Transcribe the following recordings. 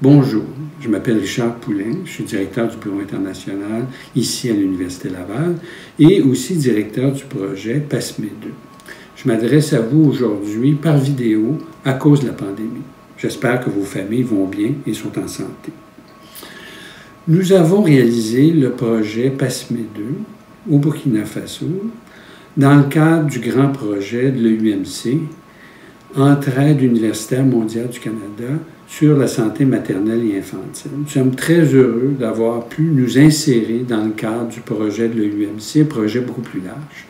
Bonjour, je m'appelle Richard Poulin, je suis directeur du Bureau international ici à l'Université Laval et aussi directeur du projet PASME 2. Je m'adresse à vous aujourd'hui par vidéo à cause de la pandémie. J'espère que vos familles vont bien et sont en santé. Nous avons réalisé le projet PASME 2 au Burkina Faso dans le cadre du grand projet de l'EUMC, Entraide universitaire mondiale du Canada sur la santé maternelle et infantile. Nous sommes très heureux d'avoir pu nous insérer dans le cadre du projet de l'EUMC, un projet beaucoup plus large.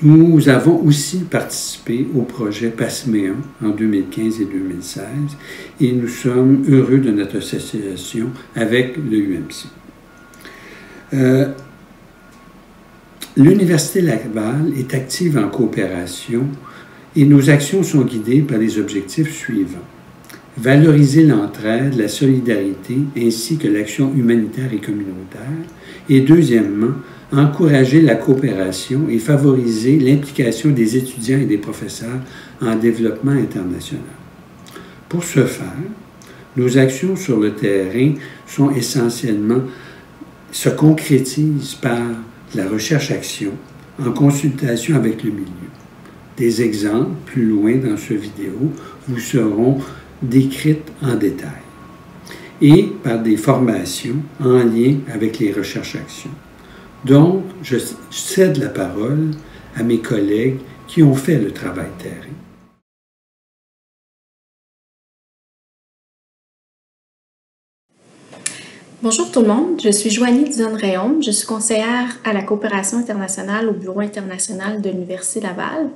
Nous avons aussi participé au projet PASME 1 en 2015 et 2016 et nous sommes heureux de notre association avec l'EUMC. L'Université Laval est active en coopération et nos actions sont guidées par les objectifs suivants. Valoriser l'entraide, la solidarité ainsi que l'action humanitaire et communautaire. Et deuxièmement, encourager la coopération et favoriser l'implication des étudiants et des professeurs en développement international. Pour ce faire, nos actions sur le terrain sont essentiellement, se concrétisent par la recherche-action en consultation avec le milieu. Des exemples plus loin dans cette vidéo vous seront décrites en détail et par des formations en lien avec les recherches-actions. Donc, je cède la parole à mes collègues qui ont fait le travail terrain. Bonjour tout le monde, je suis Joanie Dionne-Réaume, je suis conseillère à la coopération internationale au Bureau international de l'Université Laval.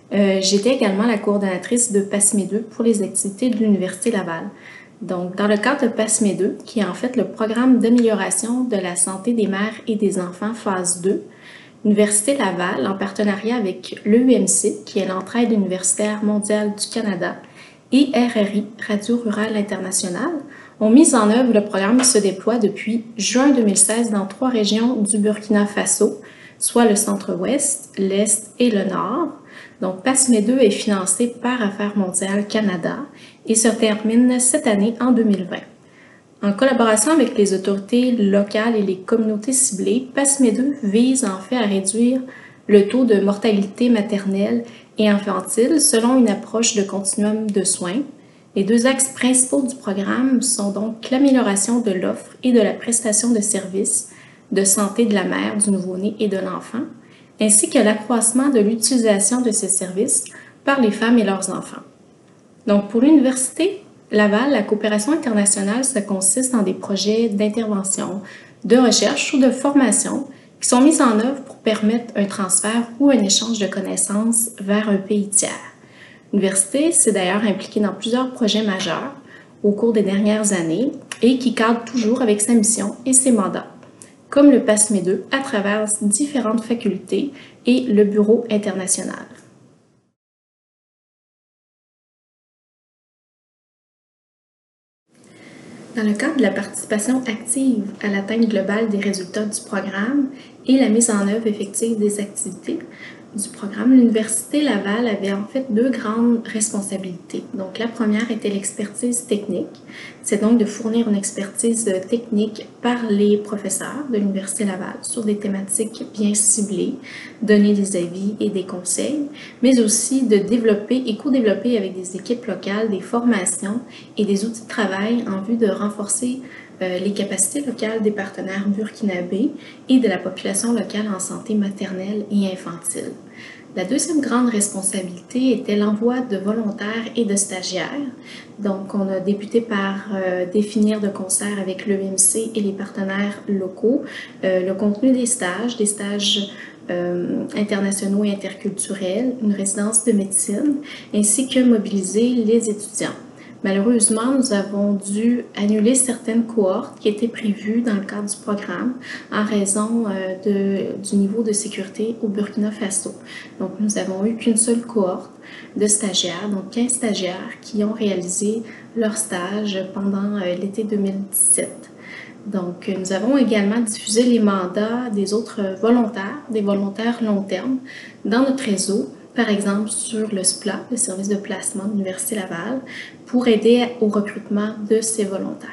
J'étais également la coordonnatrice de PASME 2 pour les activités de l'Université Laval. Donc, dans le cadre de PASME 2, qui est en fait le programme d'amélioration de la santé des mères et des enfants phase 2, l'Université Laval, en partenariat avec l'EUMC, qui est l'Entraide universitaire mondiale du Canada, et RRI, Radio Rurale Internationale, ont mis en œuvre le programme qui se déploie depuis juin 2016 dans 3 régions du Burkina Faso, soit le centre-ouest, l'est et le nord. Donc, PASME 2 est financé par Affaires mondiales Canada et se termine cette année en 2020. En collaboration avec les autorités locales et les communautés ciblées, PASME 2 vise en fait à réduire le taux de mortalité maternelle et infantile selon une approche de continuum de soins. Les 2 axes principaux du programme sont donc l'amélioration de l'offre et de la prestation de services de santé de la mère, du nouveau-né et de l'enfant, ainsi que l'accroissement de l'utilisation de ces services par les femmes et leurs enfants. Donc, pour l'Université Laval, la coopération internationale, ça consiste en des projets d'intervention, de recherche ou de formation qui sont mis en œuvre pour permettre un transfert ou un échange de connaissances vers un pays tiers. L'Université s'est d'ailleurs impliquée dans plusieurs projets majeurs au cours des dernières années et qui cadrent toujours avec sa mission et ses mandats, comme le PASME 2 à travers différentes facultés et le Bureau international. Dans le cadre de la participation active à l'atteinte globale des résultats du programme et la mise en œuvre effective des activités du programme, l'Université Laval avait en fait 2 grandes responsabilités. Donc, la première était l'expertise technique. C'est donc de fournir une expertise technique par les professeurs de l'Université Laval sur des thématiques bien ciblées, donner des avis et des conseils, mais aussi de développer et co-développer avec des équipes locales des formations et des outils de travail en vue de renforcer les capacités locales des partenaires burkinabés et de la population locale en santé maternelle et infantile. La deuxième grande responsabilité était l'envoi de volontaires et de stagiaires. Donc, on a débuté par définir de concert avec l'EUMC et les partenaires locaux le contenu des stages internationaux et interculturels, une résidence de médecine, ainsi que mobiliser les étudiants. Malheureusement, nous avons dû annuler certaines cohortes qui étaient prévues dans le cadre du programme en raison du niveau de sécurité au Burkina Faso. Donc, nous n'avons eu qu'une seule cohorte de stagiaires, donc 15 stagiaires qui ont réalisé leur stage pendant l'été 2017. Donc, nous avons également diffusé les mandats des autres volontaires, des volontaires long terme, dans notre réseau par exemple sur le SPLA, le service de placement de l'Université Laval, pour aider au recrutement de ces volontaires.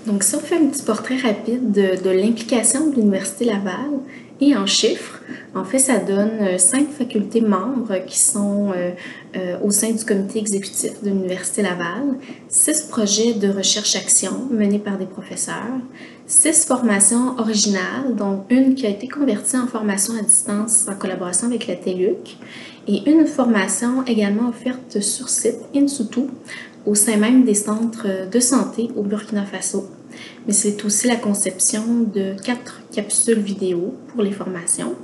Donc, si on fait un petit portrait rapide de l'implication de l'Université Laval et en chiffres, en fait, ça donne 5 facultés membres qui sont au sein du comité exécutif de l'Université Laval, 6 projets de recherche-action menés par des professeurs, 6 formations originales, dont une qui a été convertie en formation à distance en collaboration avec la TELUC, et une formation également offerte sur site, in situ, au sein même des centres de santé au Burkina Faso. Mais c'est aussi la conception de 4 capsules vidéo pour les formations.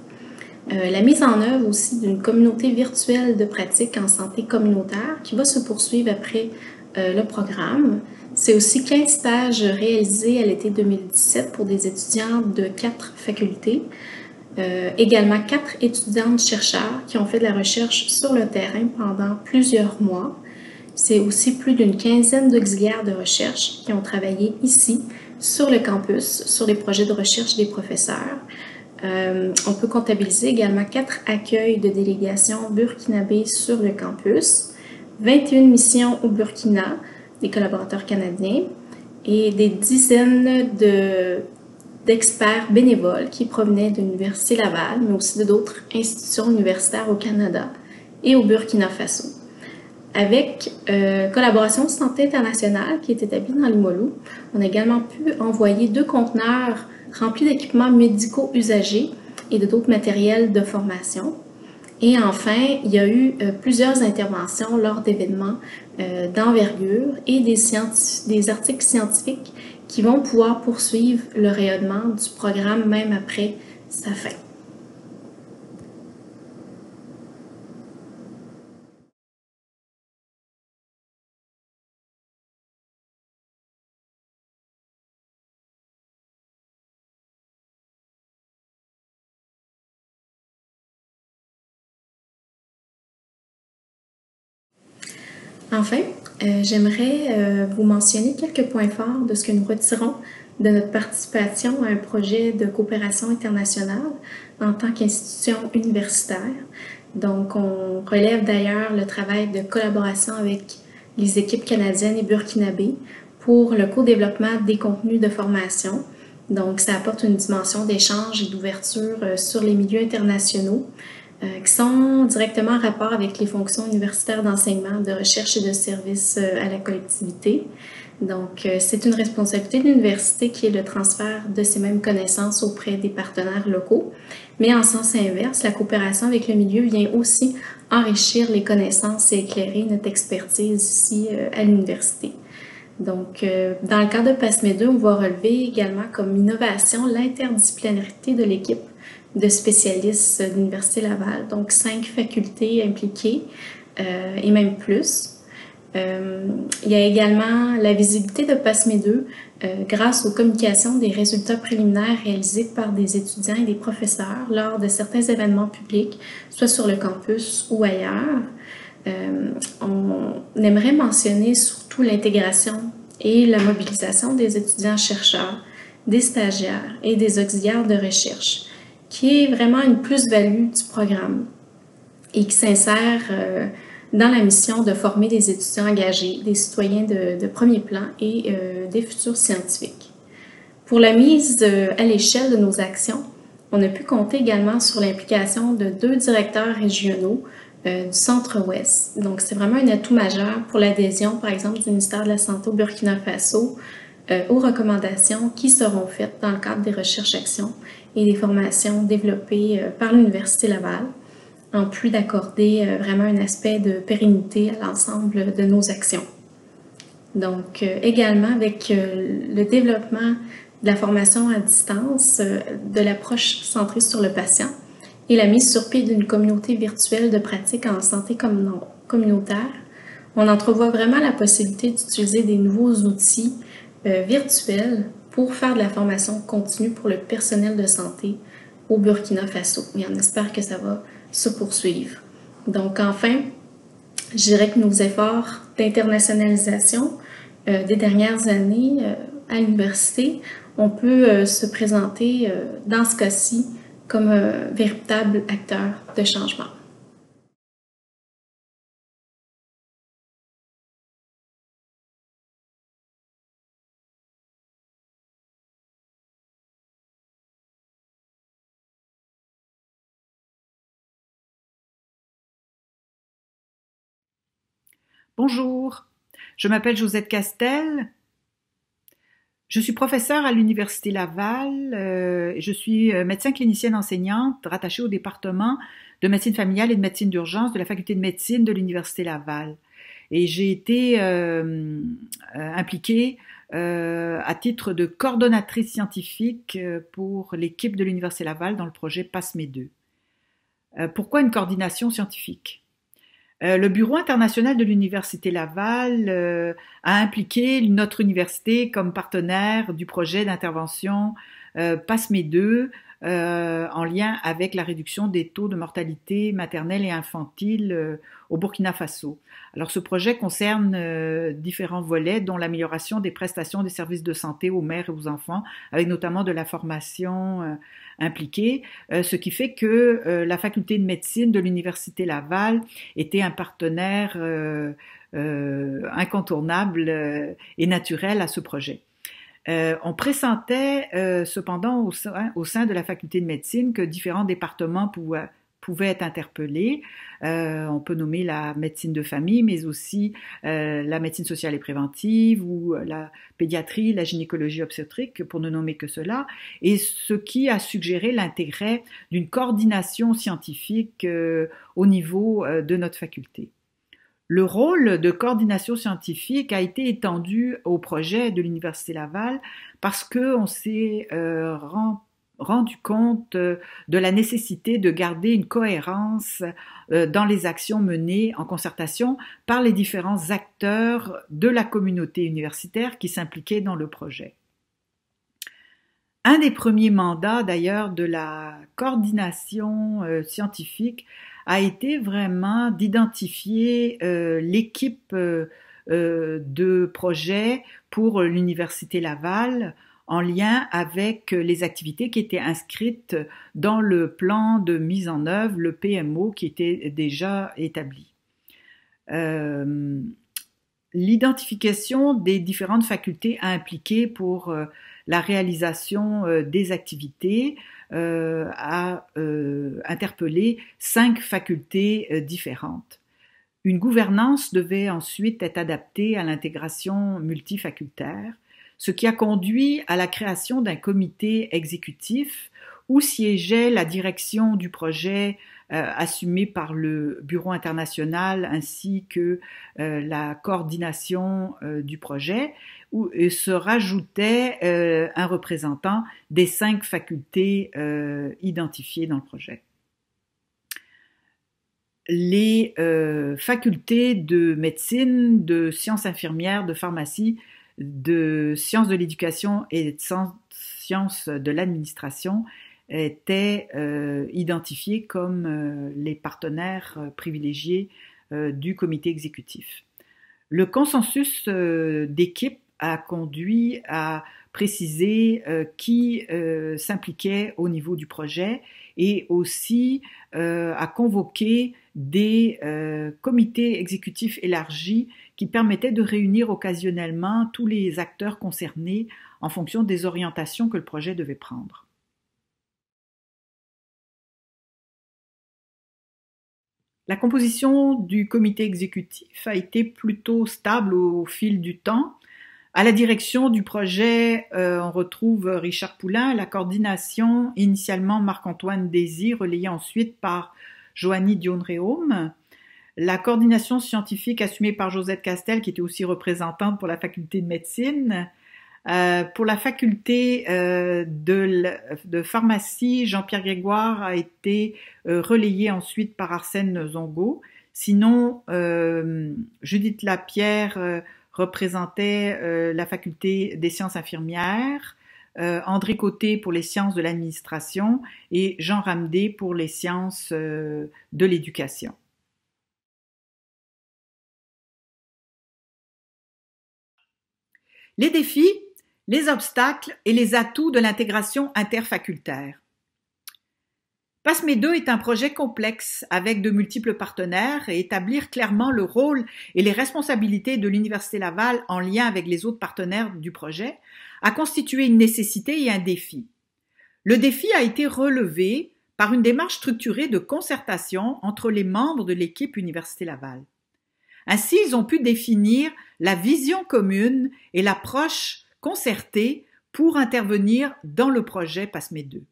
La mise en œuvre aussi d'une communauté virtuelle de pratique en santé communautaire qui va se poursuivre après le programme. C'est aussi 15 stages réalisés à l'été 2017 pour des étudiants de 4 facultés. Également 4 étudiantes-chercheurs qui ont fait de la recherche sur le terrain pendant plusieurs mois. C'est aussi plus d'une quinzaine d'auxiliaires de recherche qui ont travaillé ici, sur le campus, sur les projets de recherche des professeurs. On peut comptabiliser également 4 accueils de délégations burkinabées sur le campus, 21 missions au Burkina, des collaborateurs canadiens, et des dizaines d'experts bénévoles qui provenaient de l'Université Laval, mais aussi d'autres institutions universitaires au Canada et au Burkina Faso. Avec Collaboration Santé Internationale qui est établie dans Limoilou, on a également pu envoyer 2 conteneurs remplis d'équipements médicaux usagés et d'autres matériels de formation. Et enfin, il y a eu plusieurs interventions lors d'événements d'envergure et des articles scientifiques qui vont pouvoir poursuivre le rayonnement du programme même après sa fin. Enfin, j'aimerais vous mentionner quelques points forts de ce que nous retirons de notre participation à un projet de coopération internationale en tant qu'institution universitaire. Donc, on relève d'ailleurs le travail de collaboration avec les équipes canadiennes et burkinabées pour le co-développement des contenus de formation. Donc, ça apporte une dimension d'échange et d'ouverture sur les milieux internationaux qui sont directement en rapport avec les fonctions universitaires d'enseignement, de recherche et de service à la collectivité. Donc, c'est une responsabilité de l'université qui est le transfert de ces mêmes connaissances auprès des partenaires locaux. Mais en sens inverse, la coopération avec le milieu vient aussi enrichir les connaissances et éclairer notre expertise ici à l'université. Donc, dans le cadre de PASME2, on va relever également comme innovation l'interdisciplinarité de l'équipe de spécialistes de l'Université Laval, donc 5 facultés impliquées et même plus. Il y a également la visibilité de PASME2 grâce aux communications des résultats préliminaires réalisés par des étudiants et des professeurs lors de certains événements publics, soit sur le campus ou ailleurs. On aimerait mentionner surtout l'intégration et la mobilisation des étudiants-chercheurs, des stagiaires et des auxiliaires de recherche, qui est vraiment une plus-value du programme et qui s'insère dans la mission de former des étudiants engagés, des citoyens de premier plan et des futurs scientifiques. Pour la mise à l'échelle de nos actions, on a pu compter également sur l'implication de 2 directeurs régionaux du Centre-Ouest. Donc, c'est vraiment un atout majeur pour l'adhésion, par exemple, du ministère de la Santé au Burkina Faso aux recommandations qui seront faites dans le cadre des recherches-actions et des formations développées par l'Université Laval, en plus d'accorder vraiment un aspect de pérennité à l'ensemble de nos actions. Donc, également avec le développement de la formation à distance, de l'approche centrée sur le patient et la mise sur pied d'une communauté virtuelle de pratique en santé communautaire, on entrevoit vraiment la possibilité d'utiliser des nouveaux outils virtuels pour faire de la formation continue pour le personnel de santé au Burkina Faso. Et on espère que ça va se poursuivre. Donc, enfin, je dirais que nos efforts d'internationalisation des dernières années à l'université, on peut se présenter dans ce cas-ci comme un véritable acteur de changement. Bonjour, je m'appelle Josette Castel. Je suis professeure à l'Université Laval. Je suis médecin clinicienne enseignante rattachée au département de médecine familiale et de médecine d'urgence de la faculté de médecine de l'Université Laval. Et j'ai été impliquée à titre de coordonnatrice scientifique pour l'équipe de l'Université Laval dans le projet PASME2. Pourquoi une coordination scientifique? Le Bureau international de l'Université Laval a impliqué notre université comme partenaire du projet d'intervention PASME2 en lien avec la réduction des taux de mortalité maternelle et infantile au Burkina Faso. Alors ce projet concerne différents volets, dont l'amélioration des prestations des services de santé aux mères et aux enfants, avec notamment de la formation impliquée, ce qui fait que la faculté de médecine de l'Université Laval était un partenaire incontournable et naturel à ce projet. On pressentait cependant au sein de la faculté de médecine que différents départements pouvaient être interpellés. On peut nommer la médecine de famille, mais aussi la médecine sociale et préventive ou la pédiatrie, la gynécologie obstétrique, pour ne nommer que cela, et ce qui a suggéré l'intérêt d'une coordination scientifique au niveau de notre faculté. Le rôle de coordination scientifique a été étendu au projet de l'Université Laval parce qu'on s'est rendu compte de la nécessité de garder une cohérence dans les actions menées en concertation par les différents acteurs de la communauté universitaire qui s'impliquaient dans le projet. Un des premiers mandats d'ailleurs de la coordination scientifique a été vraiment d'identifier l'équipe de projet pour l'Université Laval en lien avec les activités qui étaient inscrites dans le plan de mise en œuvre, le PMO, qui était déjà établi. L'identification des différentes facultés impliquées pour la réalisation des activités a interpellé 5 facultés différentes. Une gouvernance devait ensuite être adaptée à l'intégration multifacultaire, ce qui a conduit à la création d'un comité exécutif où siégeait la direction du projet assumée par le Bureau international ainsi que la coordination du projet, où se rajoutait un représentant des 5 facultés identifiées dans le projet. Les facultés de médecine, de sciences infirmières, de pharmacie, de sciences de l'éducation et de sciences de l'administration étaient identifiés comme les partenaires privilégiés du comité exécutif. Le consensus d'équipe a conduit à préciser qui s'impliquait au niveau du projet et aussi à convoquer des comités exécutifs élargis qui permettaient de réunir occasionnellement tous les acteurs concernés en fonction des orientations que le projet devait prendre. La composition du comité exécutif a été plutôt stable au fil du temps. À la direction du projet, on retrouve Richard Poulain, la coordination initialement Marc-Antoine Désy, relayée ensuite par Joanie Dionne-Réaume. La coordination scientifique assumée par Josette Castel, qui était aussi représentante pour la faculté de médecine. Pour la faculté de pharmacie, Jean-Pierre Grégoire a été relayé ensuite par Arsène Zongo. Sinon, Judith Lapierre représentait la faculté des sciences infirmières, André Côté pour les sciences de l'administration et Jean Ramdé pour les sciences de l'éducation. Les défis les obstacles et les atouts de l'intégration interfacultaire. PASME2 est un projet complexe avec de multiples partenaires et établir clairement le rôle et les responsabilités de l'Université Laval en lien avec les autres partenaires du projet a constitué une nécessité et un défi. Le défi a été relevé par une démarche structurée de concertation entre les membres de l'équipe Université Laval. Ainsi, ils ont pu définir la vision commune et l'approche concertée pour intervenir dans le projet PASME2.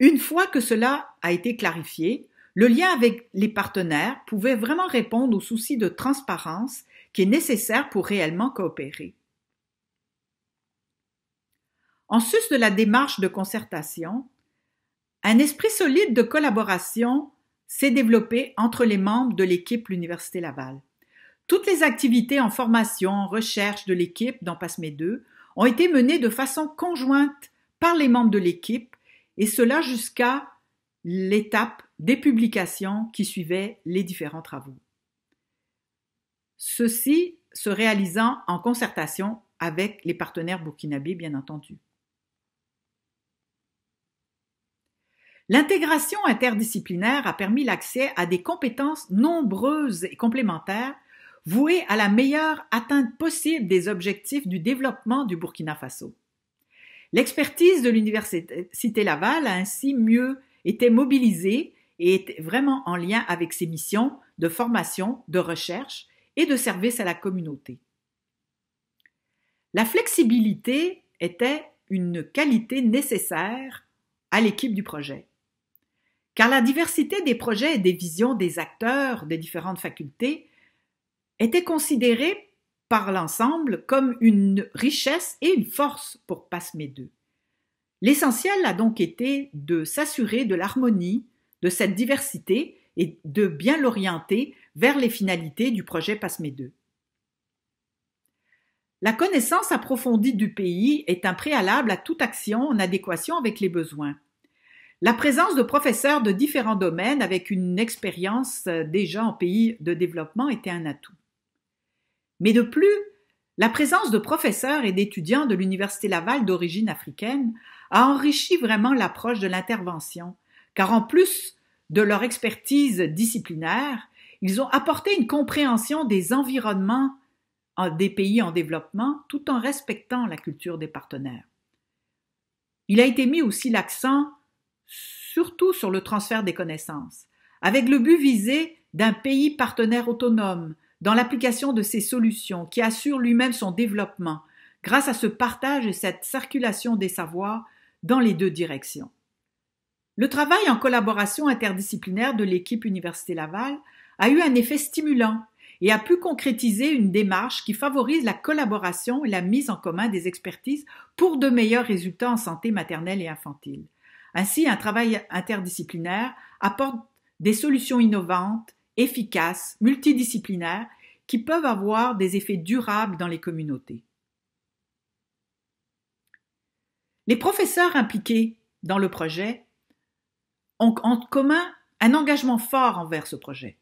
Une fois que cela a été clarifié, le lien avec les partenaires pouvait vraiment répondre au souci de transparence qui est nécessaire pour réellement coopérer. En sus de la démarche de concertation, un esprit solide de collaboration s'est développé entre les membres de l'équipe l'Université Laval. Toutes les activités en formation, en recherche de l'équipe dans PASME2 ont été menées de façon conjointe par les membres de l'équipe et cela jusqu'à l'étape des publications qui suivaient les différents travaux. Ceci se réalisant en concertation avec les partenaires burkinabés, bien entendu. L'intégration interdisciplinaire a permis l'accès à des compétences nombreuses et complémentaires vouées à la meilleure atteinte possible des objectifs du développement du Burkina Faso. L'expertise de l'Université Laval a ainsi mieux été mobilisée et est vraiment en lien avec ses missions de formation, de recherche et de service à la communauté. La flexibilité était une qualité nécessaire à l'équipe du projet. Car la diversité des projets et des visions des acteurs des différentes facultés était considérée par l'ensemble comme une richesse et une force pour PASME2. L'essentiel a donc été de s'assurer de l'harmonie de cette diversité et de bien l'orienter vers les finalités du projet PASME2. La connaissance approfondie du pays est un préalable à toute action en adéquation avec les besoins. La présence de professeurs de différents domaines avec une expérience déjà en pays de développement était un atout. Mais de plus, la présence de professeurs et d'étudiants de l'Université Laval d'origine africaine a enrichi vraiment l'approche de l'intervention, car en plus de leur expertise disciplinaire, ils ont apporté une compréhension des environnements des pays en développement tout en respectant la culture des partenaires. Il a été mis aussi l'accent surtout sur le transfert des connaissances, avec le but visé d'un pays partenaire autonome dans l'application de ces solutions qui assure lui-même son développement grâce à ce partage et cette circulation des savoirs dans les deux directions. Le travail en collaboration interdisciplinaire de l'équipe Université Laval a eu un effet stimulant et a pu concrétiser une démarche qui favorise la collaboration et la mise en commun des expertises pour de meilleurs résultats en santé maternelle et infantile. Ainsi, un travail interdisciplinaire apporte des solutions innovantes, efficaces, multidisciplinaires, qui peuvent avoir des effets durables dans les communautés. Les professeurs impliqués dans le projet ont en commun un engagement fort envers ce projet.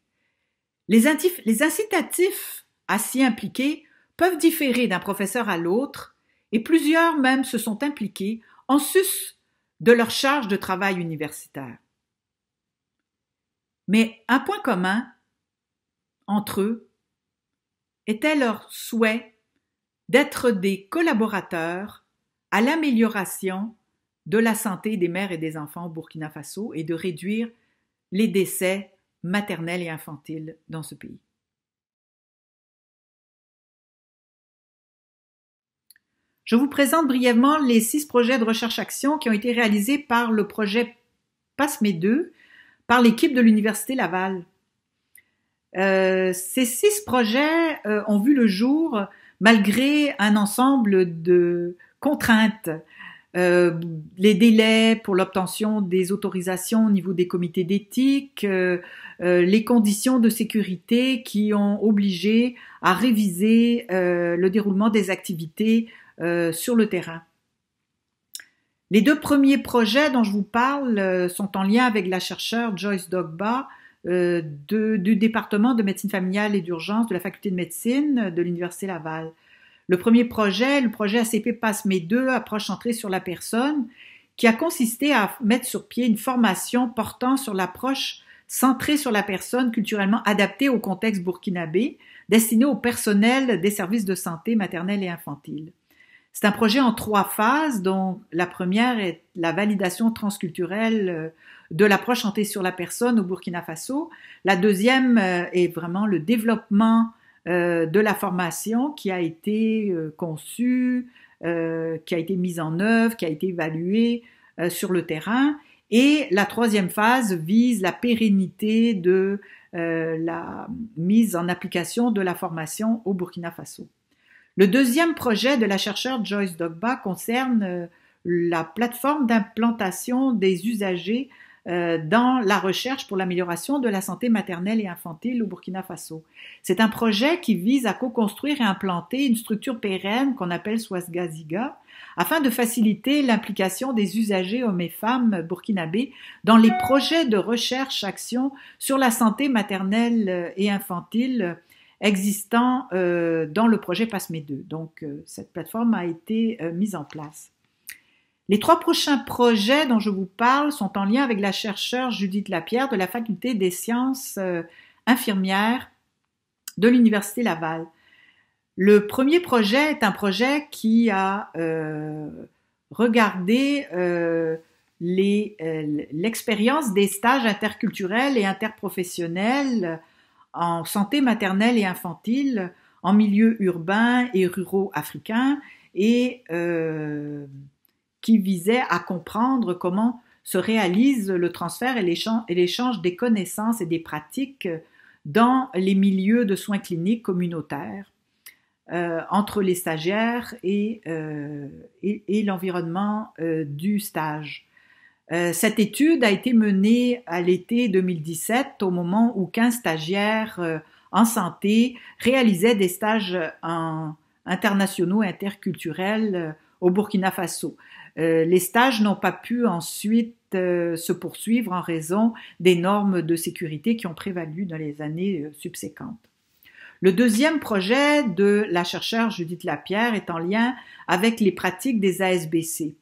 Les incitatifs à s'y impliquer peuvent différer d'un professeur à l'autre et plusieurs même se sont impliqués en sus de leur charge de travail universitaire. Mais un point commun entre eux était leur souhait d'être des collaborateurs à l'amélioration de la santé des mères et des enfants au Burkina Faso et de réduire les décès maternels et infantiles dans ce pays. Je vous présente brièvement les 6 projets de recherche-action qui ont été réalisés par le projet PASME2 par l'équipe de l'Université Laval. Ces 6 projets ont vu le jour malgré un ensemble de contraintes, les délais pour l'obtention des autorisations au niveau des comités d'éthique, les conditions de sécurité qui ont obligé à réviser le déroulement des activités sur le terrain. Les 2 premiers projets dont je vous parle sont en lien avec la chercheure Joyce Dogba du département de médecine familiale et d'urgence de la faculté de médecine de l'Université Laval. Le premier projet, le projet ACP PASME 2, approche centrée sur la personne, qui a consisté à mettre sur pied une formation portant sur l'approche centrée sur la personne culturellement adaptée au contexte burkinabé, destinée au personnel des services de santé maternelle et infantile. C'est un projet en 3 phases, dont la première est la validation transculturelle de l'approche centrée sur la personne au Burkina Faso. La deuxième est vraiment le développement de la formation qui a été conçue, qui a été mise en œuvre, qui a été évaluée sur le terrain. Et la troisième phase vise la pérennité de la mise en application de la formation au Burkina Faso. Le deuxième projet de la chercheure Joyce Dogba concerne la plateforme d'implantation des usagers dans la recherche pour l'amélioration de la santé maternelle et infantile au Burkina Faso. C'est un projet qui vise à co-construire et implanter une structure pérenne qu'on appelle Swasgaziga, afin de faciliter l'implication des usagers hommes et femmes burkinabés dans les projets de recherche-action sur la santé maternelle et infantile existants dans le projet PASME 2. Donc, cette plateforme a été mise en place. Les 3 prochains projets dont je vous parle sont en lien avec la chercheure Judith Lapierre de la Faculté des sciences infirmières de l'Université Laval. Le premier projet est un projet qui a regardé l'expérience des stages interculturels et interprofessionnels en santé maternelle et infantile en milieu urbain et ruraux africains et qui visait à comprendre comment se réalise le transfert et l'échange des connaissances et des pratiques dans les milieux de soins cliniques communautaires entre les stagiaires et l'environnement du stage. Cette étude a été menée à l'été 2017 au moment où 15 stagiaires en santé réalisaient des stages internationaux interculturels au Burkina Faso. Les stages n'ont pas pu ensuite se poursuivre en raison des normes de sécurité qui ont prévalu dans les années subséquentes. Le deuxième projet de la chercheure Judith Lapierre est en lien avec les pratiques des ASBC.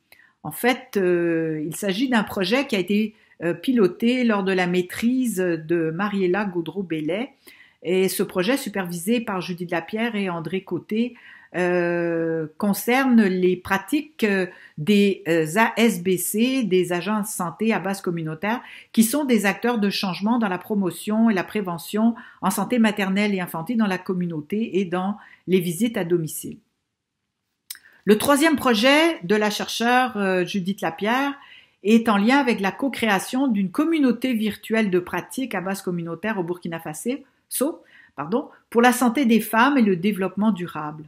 En fait, il s'agit d'un projet qui a été piloté lors de la maîtrise de Mariella Gaudreau-Bellet. Et ce projet, supervisé par Judith Lapierre et André Côté, concerne les pratiques des ASBC, des agents de santé à base communautaire, qui sont des acteurs de changement dans la promotion et la prévention en santé maternelle et infantile dans la communauté et dans les visites à domicile. Le troisième projet de la chercheure Judith Lapierre est en lien avec la co-création d'une communauté virtuelle de pratiques à base communautaire au Burkina Faso, pour la santé des femmes et le développement durable.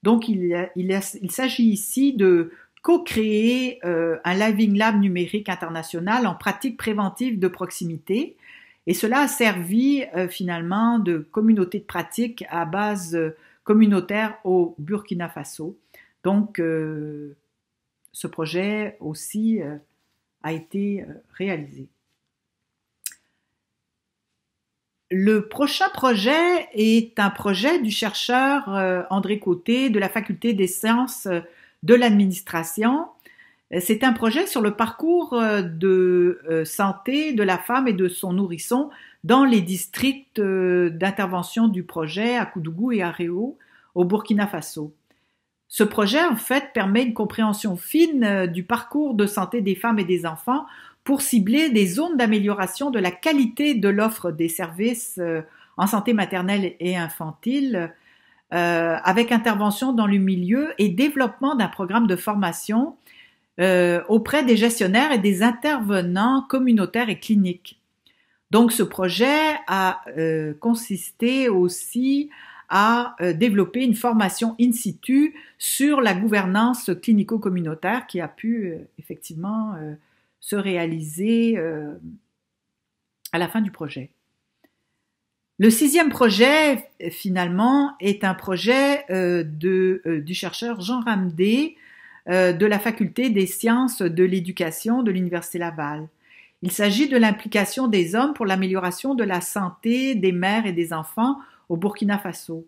Donc, il s'agit ici de co-créer un Living Lab numérique international en pratique préventive de proximité. Et cela a servi finalement de communauté de pratique à base communautaire au Burkina Faso. Donc, ce projet aussi a été réalisé. Le prochain projet est un projet du chercheur André Côté de la Faculté des sciences de l'administration. C'est un projet sur le parcours de santé de la femme et de son nourrisson dans les districts d'intervention du projet à Koudougou et à Réau au Burkina Faso. Ce projet, en fait, permet une compréhension fine du parcours de santé des femmes et des enfants pour cibler des zones d'amélioration de la qualité de l'offre des services en santé maternelle et infantile, avec intervention dans le milieu et développement d'un programme de formation auprès des gestionnaires et des intervenants communautaires et cliniques. Donc, ce projet a consisté aussi à développer une formation in situ sur la gouvernance clinico-communautaire qui a pu effectivement se réaliser à la fin du projet. Le sixième projet, finalement, est un projet du chercheur Jean Ramdé de la Faculté des sciences de l'éducation de l'Université Laval. Il s'agit de l'implication des hommes pour l'amélioration de la santé des mères et des enfants au Burkina Faso.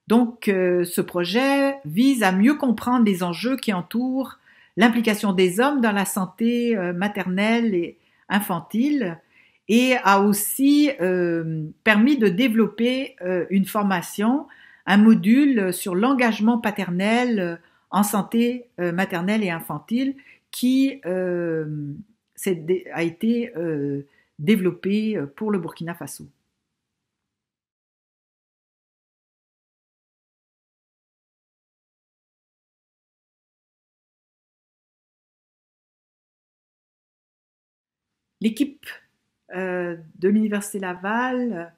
Donc, ce projet vise à mieux comprendre les enjeux qui entourent l'implication des hommes dans la santé maternelle et infantile et a aussi permis de développer une formation, un module sur l'engagement paternel en santé maternelle et infantile qui a été développé pour le Burkina Faso. L'équipe de l'Université Laval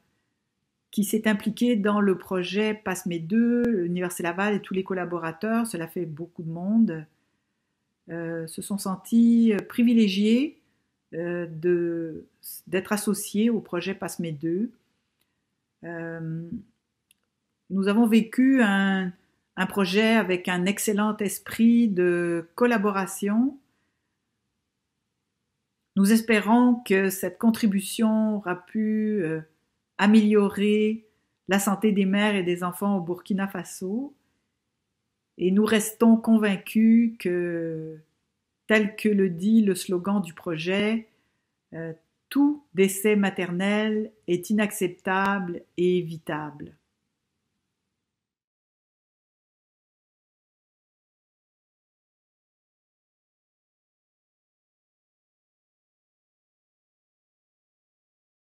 qui s'est impliquée dans le projet PASME2, l'Université Laval et tous les collaborateurs, cela fait beaucoup de monde, se sont sentis privilégiés d'être associés au projet PASME2. Nous avons vécu un projet avec un excellent esprit de collaboration. Nous espérons que cette contribution aura pu améliorer la santé des mères et des enfants au Burkina Faso et nous restons convaincus que, tel que le dit le slogan du projet, tout décès maternel est inacceptable et évitable.